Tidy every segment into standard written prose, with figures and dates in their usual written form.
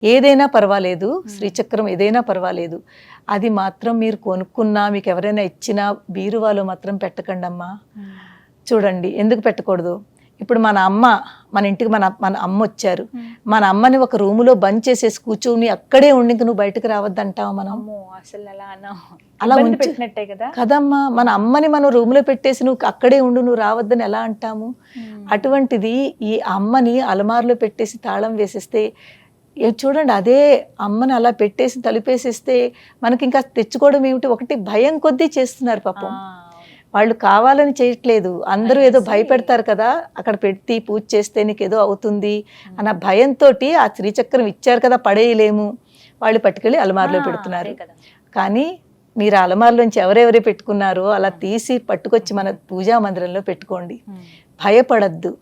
ఏదైనా పర్వాలేదు, శ్రీచక్రం ఏదైనా పర్వాలేదు, అది మాత్రం మీరు కొనుక్కున్నా మీకు ఎవరైనా ఇచ్చినా బీరువాలో మాత్రం పెట్టకండి అమ్మా. చూడండి ఎందుకు పెట్టకూడదు. ఇప్పుడు మన అమ్మ మన ఇంటికి మన అమ్మ వచ్చారు, మన అమ్మని ఒక రూములో బంద్ చేసేసి కూర్చొని అక్కడే ఉండి నువ్వు బయటకు రావద్దంటావు మనం. అలా ఉంచినట్టే కదమ్మా. మన అమ్మని మనం రూములో పెట్టేసి నువ్వు అక్కడే ఉండు నువ్వు రావద్దని ఎలా అంటాము. అటువంటిది ఈ అమ్మని అలమారులో పెట్టేసి తాళం వేసేస్తే చూడండి, అదే అమ్మని అలా పెట్టేసి తలుపేసేస్తే మనకి ఇంకా తెచ్చుకోవడం ఏమిటి. ఒకటి భయం కొద్దీ చేస్తున్నారు పాపం. వాళ్ళు కావాలని చేయట్లేదు, అందరూ ఏదో భయపెడతారు కదా, అక్కడ పెట్టి పూజ చేస్తే నీకు ఏదో అవుతుంది అన్న భయంతో ఆ శ్రీచక్రం ఇచ్చారు కదా పడేయలేము, వాళ్ళు పట్టుకెళ్ళి అలమారులో పెడుతున్నారు. కానీ మీరు అలమారులోంచి ఎవరెవరే పెట్టుకున్నారో అలా తీసి పట్టుకొచ్చి మన పూజా మందిరంలో పెట్టుకోండి. భయపడద్దు,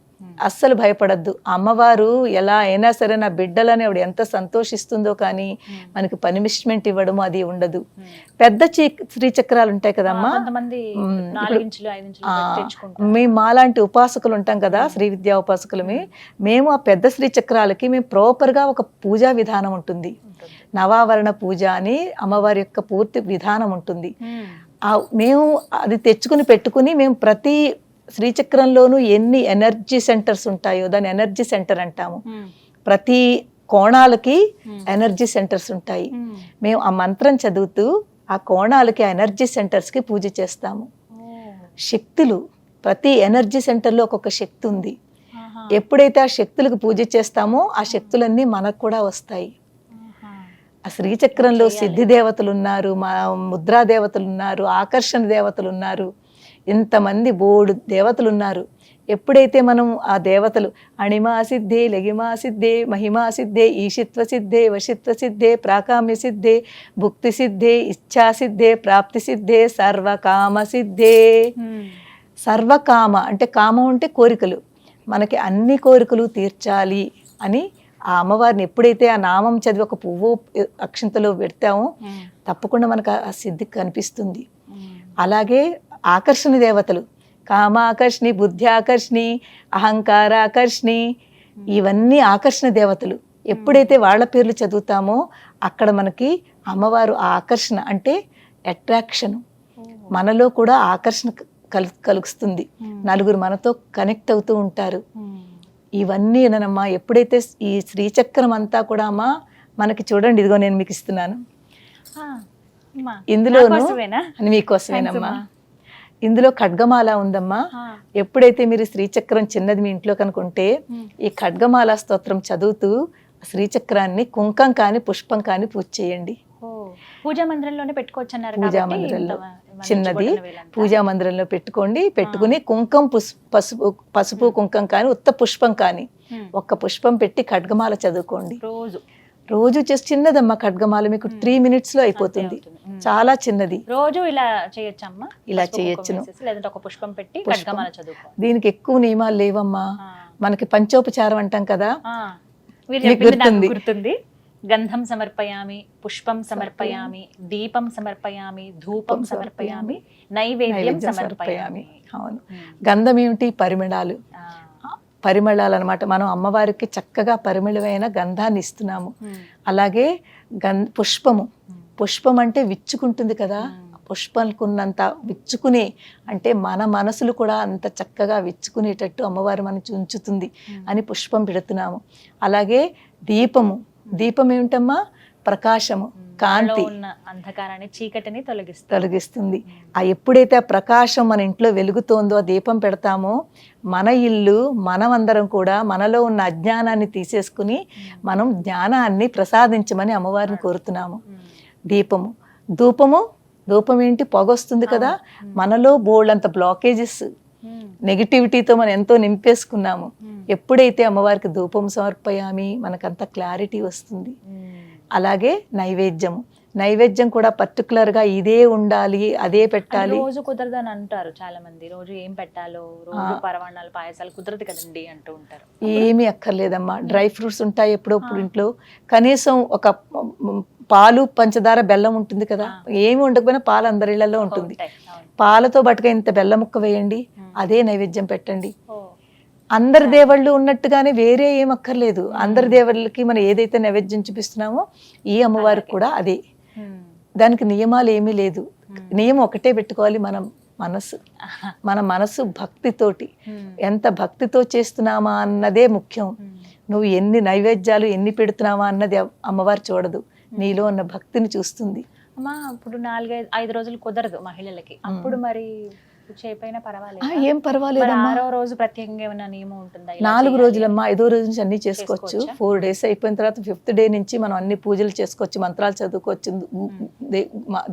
అస్సలు భయపడద్దు. అమ్మవారు ఎలా అయినా సరే నా బిడ్డలని ఆవిడ ఎంత సంతోషిస్తుందో, కానీ మనకి పనిష్మెంట్ ఇవ్వడము అది ఉండదు. పెద్ద శ్రీచక్రాలు ఉంటాయి కదమ్మా, మేము మాలాంటి ఉపాసకులు ఉంటాం కదా, శ్రీ విద్యా ఉపాసకులమే మేము. ఆ పెద్ద శ్రీచక్రాలకి మేము ప్రాపర్గా ఒక పూజా విధానం ఉంటుంది, నవావరణ పూజ అని అమ్మవారి యొక్క పూర్తి విధానం ఉంటుంది. మేము అది తెచ్చుకుని పెట్టుకుని మేము ప్రతి శ్రీచక్రంలోనూ ఎన్ని ఎనర్జీ సెంటర్స్ ఉంటాయో దాని ఎనర్జీ సెంటర్ అంటాము. ప్రతి కోణాలకి ఎనర్జీ సెంటర్స్ ఉంటాయి. మేము ఆ మంత్రం చదువుతూ ఆ కోణాలకి ఆ ఎనర్జీ సెంటర్స్కి పూజ చేస్తాము. శక్తులు ప్రతి ఎనర్జీ సెంటర్లో ఒక్కొక్క శక్తి ఉంది. ఎప్పుడైతే ఆ శక్తులకు పూజ చేస్తామో ఆ శక్తులన్నీ మనకు కూడా వస్తాయి. ఆ శ్రీచక్రంలో సిద్ధి దేవతలు ఉన్నారు, మా ముద్రా దేవతలు ఉన్నారు, ఆకర్షణ దేవతలు ఉన్నారు, ఇంతమంది బోడు దేవతలు ఉన్నారు. ఎప్పుడైతే మనం ఆ దేవతలు అణిమా సిద్ధే, లగిమా సిద్ధే, మహిమా సిద్ధే, ఈశిత్వ సిద్ధే, వశిత్వ సిద్ధే, ప్రాకామ్య సిద్ధే, భుక్తి సిద్ధే, ఇచ్ఛా సిద్ధే, ప్రాప్తి సిద్ధే, సర్వకామ సిద్ధే. సర్వకామ అంటే కామం అంటే కోరికలు, మనకి అన్ని కోరికలు తీర్చాలి అని ఆ అమ్మవారిని ఎప్పుడైతే ఆ నామం చదివి ఒక పువ్వు అక్షంతలో పెడతామో తప్పకుండా మనకు ఆ సిద్ధి కనిపిస్తుంది. అలాగే ఆకర్షణ దేవతలు కామాకర్షణి, బుద్ధ్యాకర్షణి, అహంకారాకర్షణి, ఇవన్నీ ఆకర్షణ దేవతలు. ఎప్పుడైతే వాళ్ళ పేర్లు చదువుతామో అక్కడ మనకి అమ్మవారు ఆకర్షణ అంటే అట్రాక్షన్, మనలో కూడా ఆకర్షణ కలుగుతుంది. నలుగురు మనతో కనెక్ట్ అవుతూ ఉంటారు. ఇవన్నీ ఏనమ్మా. ఎప్పుడైతే ఈ శ్రీచక్రం అంతా కూడా అమ్మా మనకి చూడండి, ఇదిగో నేను మీకు ఇస్తున్నాను, ఇందులోను మీకోసమేనమ్మా. ఇందులో ఖడ్గమాల ఉందమ్మా. ఎప్పుడైతే మీరు శ్రీచక్రం చిన్నది మీ ఇంట్లో కనుకుంటే ఈ ఖడ్గమాల స్తోత్రం చదువుతూ శ్రీచక్రాన్ని కుంకం కానీ పుష్పం కానీ పూజ చేయండి. పూజా మందిరంలోనే పెట్టుకోవచ్చు అన్నారు. పూజా మందిరంలో చిన్నది పూజా మందిరంలో పెట్టుకుని కుంకం పసుపు కుంకం కానీ ఉత్త పుష్పం కానీ ఒక్క పుష్పం పెట్టి ఖడ్గమాల చదువుకోండి. రోజు చేసి చిన్నదమ్మా ఖడ్గమాల, మీకు 3 minutes లో అయిపోతుంది. చాలా చిన్నది. రోజు ఇలా చేయొచ్చమ్మా? ఇలా చేయొచ్చును. లేదంటే ఒక పుష్పం పెట్టి ఖడ్గమాల చదువుకో. దీనికి ఎక్కువ నియమాలు లేవమ్మా. మనకి పంచోపచారం అంటాం కదా, గుర్తుంది. గంధం సమర్పయామి, పుష్పం సమర్పయామి, దీపం సమర్పయామి, ధూపం సమర్పయామి, నైవేద్యం సమర్పయామి. అవును, గంధం ఏమిటి? పరిమళాలు. పరిమళాలు అనమాట. మనం అమ్మవారికి చక్కగా పరిమళమైన గంధాన్ని ఇస్తున్నాము. అలాగే పుష్పం అంటే విచ్చుకుంటుంది కదా, పుష్పంకున్నంత విచ్చుకునే అంటే మన మనసులు కూడా అంత చక్కగా విచ్చుకునేటట్టు అమ్మవారు మనం ఉంచుతుంది అని పుష్పం పెడుతున్నాము. అలాగే దీపం ఏమిటమ్మా? ప్రకాశము, కాంతి, అంధకారాన్ని, చీకటిని తొలగిస్తుంది. ఆ ఎప్పుడైతే ఆ ప్రకాశం మన ఇంట్లో వెలుగుతోందో ఆ దీపం పెడతామో మన ఇల్లు మనమందరం కూడా మనలో ఉన్న అజ్ఞానాన్ని తీసేసుకుని మనం జ్ఞానాన్ని ప్రసాదించమని అమ్మవారిని కోరుతున్నాము. ధూపం ఏంటి? పొగొస్తుంది కదా, మనలో బోల్డంత బ్లాకేజెస్ నెగిటివిటీతో మనం ఎంతో నింపేసుకున్నాము. ఎప్పుడైతే అమ్మవారికి ధూపం సమర్పయామి మనకంత క్లారిటీ వస్తుంది. అలాగే నైవేద్యం కూడా పర్టికులర్ గా ఇదే ఉండాలి, అదే పెట్టాలి. రోజు కుదరదని అంటారు చాలా మంది. రోజు ఏం పెట్టాలో, రోజు పరమాన్నాలు పాయసాలు కుదరదు కదండి అంటూ ఉంటారు. ఏమీ అక్కర్లేదమ్మా. డ్రై ఫ్రూట్స్ ఉంటాయి ఎప్పుడప్పుడు ఇంట్లో. కనీసం ఒక పాలు, పంచదార, బెల్లం ఉంటుంది కదా, ఏమి ఉండకపోయినా పాలు అందరిళ్లలో ఉంటుంది. పాలతో బట్టుగా ఇంత బెల్లం ముక్క వేయండి, అదే నైవేద్యం పెట్టండి. అందరి దేవుళ్ళు ఉన్నట్టుగానే వేరే ఏం అక్కర్లేదు. అందరి దేవుళ్ళకి మనం ఏదైతే నైవేద్యం చూపిస్తున్నామో ఈ అమ్మవారికి కూడా అదే. దానికి నియమాలు ఏమీ లేదు. నియమం ఒకటే పెట్టుకోవాలి, మన మనసు భక్తితోటి, ఎంత భక్తితో చేస్తున్నామా అన్నదే ముఖ్యం. నువ్వు ఎన్ని నైవేద్యాలు ఎన్ని పెడుతున్నావా అన్నది అమ్మవారు చూడదు, నీలో ఉన్న భక్తిని చూస్తుంది. అమ్మా ఇప్పుడు 4-5 రోజులు కుదరదు మహిళలకి, అప్పుడు మరి చేయకపోయినా పర్వాలేదు? ఏం పర్వాలేదు. 6వ రోజు ప్రత్యేకంగా ఏమైనా నియమం ఉంటుందా? 4 రోజులమ్మా, 5వ రోజు నుంచి అన్ని చేసుకోవచ్చు. 4 days అయిపోయిన తర్వాత 5th day నుంచి మనం అన్ని పూజలు చేసుకోవచ్చు, మంత్రాలు చదువుకోవచ్చు,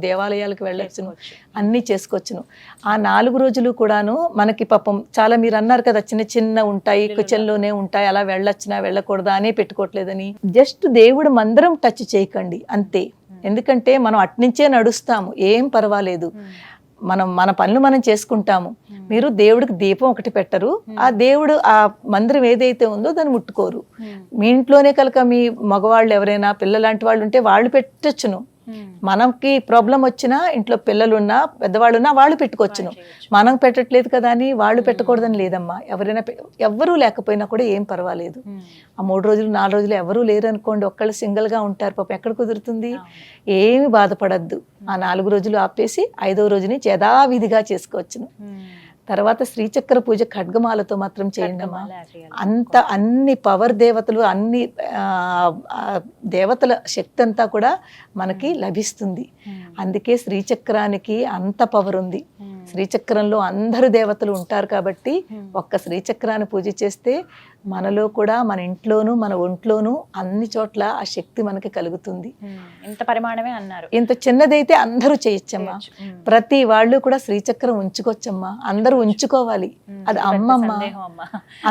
దేవాలయాలకు వెళ్ళొచ్చును, అన్ని చేసుకోవచ్చును. ఆ 4 రోజులు కూడాను మనకి పాపం చాలా మీరు అన్నారు కదా చిన్న చిన్న ఉంటాయి, కిచెన్లోనే ఉంటాయి, అలా వెళ్ళొచ్చునా వెళ్ళకూడదా అనే పెట్టుకోవట్లేదని. జస్ట్ దేవుడు మందిరం టచ్ చేయకండి అంతే. ఎందుకంటే మనం అట్నుంచే నడుస్తాము, ఏం పర్వాలేదు, మన పనులు మనం చేసుకుంటాము. మీరు దేవుడికి దీపం ఒకటి పెట్టరు, ఆ దేవుడు ఆ మందిరం ఏదైతే ఉందో దాన్ని ముట్టుకోరు. మీ ఇంట్లోనే కనుక మీ మగవాళ్ళు ఎవరైనా పిల్లలాంటి వాళ్ళు ఉంటే వాళ్ళు పెట్టొచ్చును. మనకి ప్రాబ్లం వచ్చినా ఇంట్లో పిల్లలున్నా పెద్దవాళ్ళున్నా వాళ్ళు పెట్టుకోవచ్చును. మనం పెట్టట్లేదు కదా అని వాళ్ళు పెట్టకూడదని లేదమ్మా. ఎవరైనా ఎవ్వరూ లేకపోయినా కూడా ఏం పర్వాలేదు. ఆ 3 రోజులు 4 రోజులు ఎవరూ లేరు అనుకోండి, ఒక్కళ్ళు సింగిల్గా ఉంటారు పాపం, ఎక్కడ కుదురుతుంది? ఏమి బాధపడద్దు. ఆ 4 రోజులు ఆపేసి 5వ రోజు నుంచి యథావిధిగా చేసుకోవచ్చును. తర్వాత శ్రీచక్ర పూజ ఖడ్గమాలతో మాత్రం చేయండి అమ్మా. అన్ని పవర్ దేవతలు, అన్ని దేవతల శక్తి అంతా కూడా మనకి లభిస్తుంది. అందుకే శ్రీచక్రానికి అంత పవర్ ఉంది. శ్రీచక్రంలో అందరు దేవతలు ఉంటారు కాబట్టి ఒక్క శ్రీచక్రాన్ని పూజ చేస్తే మనలో కూడా, మన ఇంట్లోనూ మన ఒంట్లోనూ అన్ని చోట్ల ఆ శక్తి మనకి కలుగుతుంది. ఇంత పరిమాణమే అన్నారు. ఇంత చిన్నదైతే అందరూ చేయొచ్చమ్మా. ప్రతి వాళ్ళు కూడా శ్రీచక్రం ఉంచుకోవచ్చమ్మా, అందరూ ఉంచుకోవాలి. అది అమ్మమ్మ,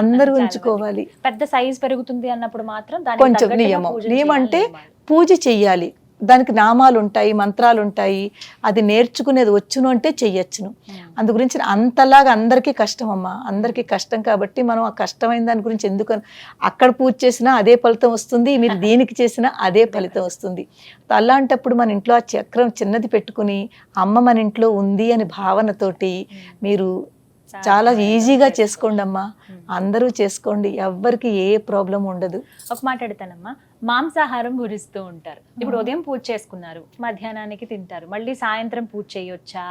అందరూ ఉంచుకోవాలి. పెద్ద సైజ్ పెరుగుతుంది అన్నప్పుడు మాత్రం కొంచెం నియమం అంటే పూజ చెయ్యాలి. దానికి నామాలు ఉంటాయి, మంత్రాలు ఉంటాయి, అది నేర్చుకునేది వచ్చును అంటే చెయ్యొచ్చును. అందు గురించి అంతలాగా అందరికీ కష్టం అమ్మా, అందరికీ కష్టం కాబట్టి మనం ఆ కష్టమైన దాని గురించి ఎందుకు, అక్కడ పూజ చేసినా అదే ఫలితం వస్తుంది, మీరు దీనికి చేసినా అదే ఫలితం వస్తుంది. అలాంటప్పుడు మన ఇంట్లో ఆ చక్రం చిన్నది పెట్టుకుని అమ్మ మన ఇంట్లో ఉంది అని భావనతోటి మీరు చాలా ఈజీగా చేసుకోండి అమ్మా. అందరూ చేసుకోండి, ఎవ్వరికి ఏ ప్రాబ్లం ఉండదు. ఒక మాట అడుగుతానమ్మా, మాంసాహారం గురిస్తూ ఉంటారు. ఇప్పుడు ఉదయం పూజ చేసుకున్నారు, మధ్యాహ్నానికి తింటారు, మళ్ళీ సాయంత్రం పూజ చేయొచ్చా?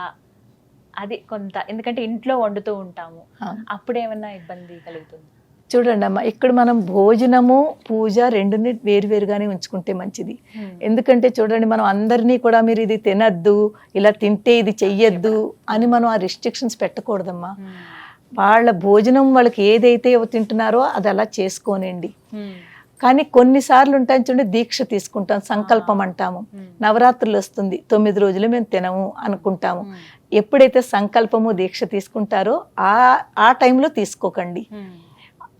అది కొంత, ఎందుకంటే ఇంట్లో వండుతూ ఉంటాము, అప్పుడేమన్నా ఇబ్బంది కలుగుతుంది? చూడండి అమ్మ, ఇక్కడ మనం భోజనము పూజ రెండుని వేరువేరుగానే ఉంచుకుంటే మంచిది. ఎందుకంటే చూడండి, మనం అందరినీ కూడా మీరు ఇది తినద్దు, ఇలా తింటే ఇది చెయ్యొద్దు అని మనం ఆ రిస్ట్రిక్షన్స్ పెట్టకూడదమ్మా. వాళ్ళ భోజనం వాళ్ళకి ఏదైతే తింటున్నారో అది అలా చేసుకోనండి. కానీ కొన్నిసార్లు ఉంటాయని చూడండి, దీక్ష తీసుకుంటాం, సంకల్పం అంటాము. నవరాత్రులు వస్తుంది, 9 రోజులు మేము తినము అనుకుంటాము. ఎప్పుడైతే సంకల్పము దీక్ష తీసుకుంటారో ఆ టైంలో తీసుకోకండి.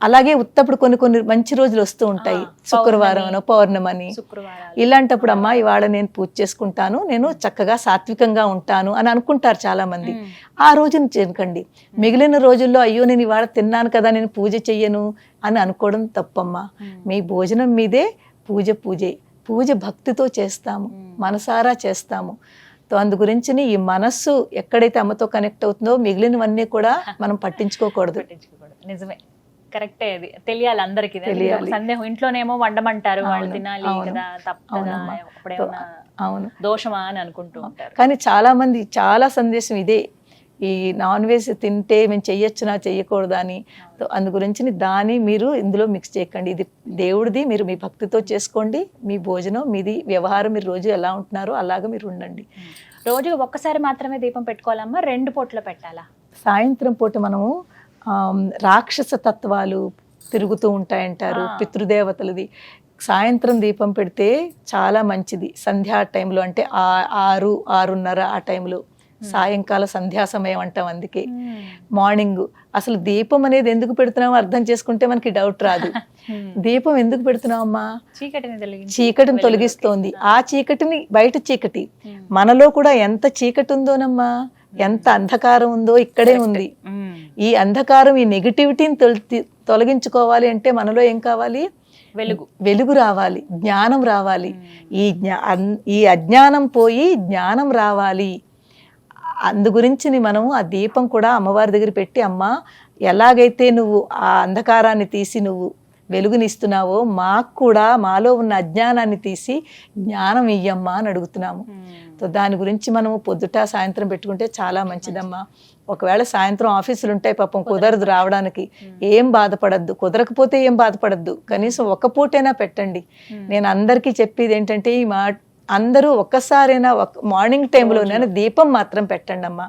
అలాగే ఉత్తప్పుడు కొన్ని మంచి రోజులు వస్తూ ఉంటాయి, శుక్రవారం పౌర్ణమని, ఇలాంటప్పుడు అమ్మా ఇవాళ నేను పూజ చేసుకుంటాను, నేను చక్కగా సాత్వికంగా ఉంటాను అని అనుకుంటారు చాలా మంది. ఆ రోజుని చేయకండి. మిగిలిన రోజుల్లో అయ్యో నేను ఇవాళ తిన్నాను కదా నేను పూజ చెయ్యను అని అనుకోవడం తప్పమ్మా. మీ భోజనం మీదే పూజ భక్తితో చేస్తాము, మనసారా చేస్తాము. అందు గురించి ఈ మనస్సు ఎక్కడైతే అమ్మతో కనెక్ట్ అవుతుందో మిగిలినవన్నీ కూడా మనం పట్టించుకోకూడదు. నిజమే, కరెక్టే. అది తెలియాలి అందరికి. సందేహం, ఇంట్లోనేమో వండమంటారు, వాళ్ళు తినాలి కదా, తప్పదా, అవును దోషమా అని అనుకుంటూ ఉంటారు. కానీ చాలా మంది చాలా సందేశం ఇదే, ఈ నాన్ వెజ్ తింటే మేము చెయ్యొచ్చునా చెయ్యకూడదా అని. అందు గురించి దాన్ని మీరు ఇందులో మిక్స్ చేయకండి. ఇది దేవుడిది, మీరు మీ భక్తితో చేసుకోండి. మీ భోజనం మీది, వ్యవహారం మీరు రోజు ఎలా ఉంటున్నారో అలాగా మీరు ఉండండి. రోజు ఒక్కసారి మాత్రమే దీపం పెట్టుకోవాలమ్మా, 2 పూటలు పెట్టాలా? సాయంత్రం పూట మనము రాక్షస తత్వాలు తిరుగుతూ ఉంటాయంటారు, పితృదేవతలది. సాయంత్రం దీపం పెడితే చాలా మంచిది. సంధ్యా టైంలో అంటే 6-6:30 ఆ టైంలో, సాయంకాల సంధ్యా సమయం అంటాం. అందుకే మార్నింగ్ అసలు దీపం అనేది ఎందుకు పెడుతున్నామో అర్థం చేసుకుంటే మనకి డౌట్ రాదు. దీపం ఎందుకు పెడుతున్నామమ్మా? చీకటిని తొలగిస్తోంది. ఆ చీకటిని, బయట చీకటి, మనలో కూడా ఎంత చీకటి ఉందోనమ్మా, ఎంత అంధకారం ఉందో ఇక్కడే ఉంది. ఈ అంధకారం, ఈ నెగిటివిటీని తొలగించుకోవాలి అంటే మనలో ఏం కావాలి? వెలుగు రావాలి, జ్ఞానం రావాలి. ఈ అజ్ఞానం పోయి జ్ఞానం రావాలి. అందు గురించి మనం ఆ దీపం కూడా అమ్మవారి దగ్గర పెట్టి, అమ్మ ఎలాగైతే నువ్వు ఆ అంధకారాన్ని తీసి నువ్వు వెలుగునిస్తున్నావో మాకు కూడా మాలో ఉన్న అజ్ఞానాన్ని తీసి జ్ఞానం ఇయ్యమ్మా అని అడుగుతున్నాము. సో దాని గురించి మనము పొద్దుట సాయంత్రం పెట్టుకుంటే చాలా మంచిదమ్మా. ఒకవేళ సాయంత్రం ఆఫీసులు ఉంటాయి, పాపం కుదరదు రావడానికి, ఏం బాధపడద్దు, కుదరకపోతే ఏం బాధపడద్దు, కనీసం ఒక పూటైనా పెట్టండి. నేను అందరికీ చెప్పేది ఏంటంటే ఈ అందరూ ఒక్కసారైనా మార్నింగ్ టైంలోనైనా దీపం మాత్రం పెట్టండి అమ్మా.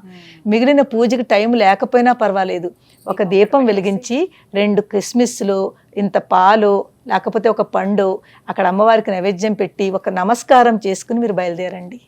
మిగిలిన పూజకి టైం లేకపోయినా పర్వాలేదు, ఒక దీపం వెలిగించి 2 కిస్మిస్లు, ఇంత పాలు, లేకపోతే ఒక పండు అక్కడ అమ్మవారికి నైవేద్యం పెట్టి ఒక నమస్కారం చేసుకుని మీరు బయలుదేరండి.